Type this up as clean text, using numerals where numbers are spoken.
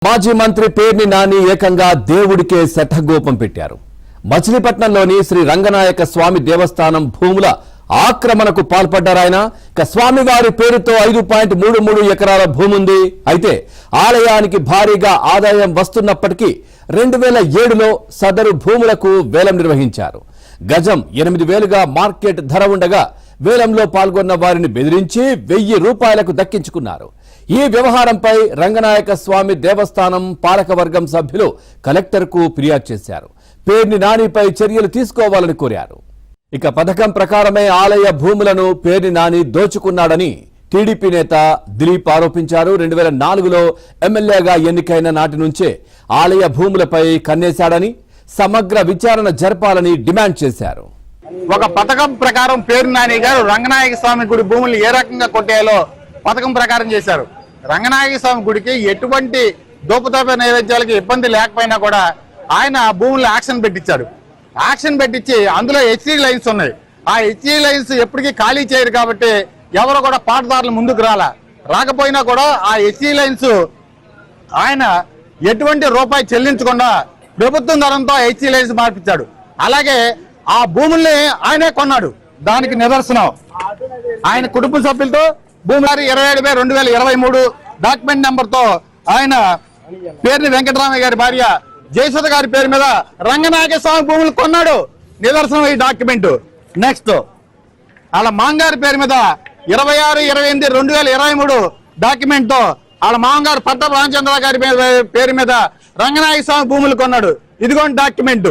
మాజీ మంత్రి పేర్ని నాని ఏకంగా దేవుడికే శఠగోపం పెట్టారు. మచిలీపట్నంలోని శ్రీ రంగనాయక స్వామి దేవస్థానం భూముల ఆక్రమణకు పాల్పడ్డారాయన. స్వామివారి పేరుతో 5.33 ఎకరాల భూమి ఉంది. అయితే ఆలయానికి భారీగా ఆదాయం వస్తున్నప్పటికీ 2007లో సదరు భూములకు వేలం నిర్వహించారు. గజం 8,000గా మార్కెట్ ధర ఉండగా వేలంలో పాల్గొన్న వారిని బెదిరించి 1,000 రూపాయలకు దక్కించుకున్నారు. ఈ వ్యవహారంపై రంగనాయక స్వామి దేవస్థానం పాలకవర్గం సభ్యులు కలెక్టర్కు ఫిర్యాదు చేశారు. పేర్ని నానిపై చర్యలు తీసుకోవాలని కోరారు. ఇక పథకం ప్రకారమే ఆలయ భూములను పేర్ని నాని దోచుకున్నాడని టీడీపీ నేత దిలీప్ ఆరోపించారు. 2004లో ఎమ్మెల్యేగా ఎన్నికైన నాటి నుంచే ఆలయ భూములపై కన్నేశాడని, సమగ్ర విచారణ జరపాలని డిమాండ్ చేశారు. ఒక పథకం ప్రకారం పేర్ని నాని గారు రంగనాయక స్వామి గుడి భూములు ఏ రకంగా కొట్టేయాలో పథకం ప్రకారం చేశారు. రంగనాయక స్వామి గుడికి ఎటువంటి దోపుతాప నైవేద్యాలకి ఇబ్బంది లేకపోయినా కూడా ఆయన భూములు యాక్షన్ పెట్టించాడు. యాక్షన్ పెట్టించి అందులో హెచ్డీ లైన్స్ ఉన్నాయి. ఆ హెచ్డీ లైన్స్ ఎప్పటికీ ఖాళీ చేయరు కాబట్టి ఎవరు కూడా పాటదారులు ముందుకు రాకపోయినా కూడా ఆ హెచ్డీ లైన్స్ ఆయన ఎటువంటి రూపాయి చెల్లించకుండా ప్రభుత్వం ధరంతో హెచ్డీ లైన్స్ మార్పించాడు. అలాగే ఆ భూముల్ని ఆయనే కొన్నాడు. దానికి నిదర్శనం ఆయన కుటుంబ సభ్యులతో భూమి 27/2023 డాక్యుమెంట్ నెంబర్ తో ఆయన పేర్ని వెంకటరామయ్య గారి భార్య జయసుధ గారి పేరు మీద రంగనాయక స్వామి భూములు కొన్నాడు. నిదర్శనం ఈ డాక్యుమెంట్. నెక్స్ట్ వాళ్ళ మాంగారి పేరు మీద 26/28/2023 డాక్యుమెంట్ తో వాళ్ళ మామగారు పట్ట రామచంద్ర గారి పేరు మీద రంగనాయక స్వామి భూములు కొన్నాడు. ఇదిగోండి డాక్యుమెంట్.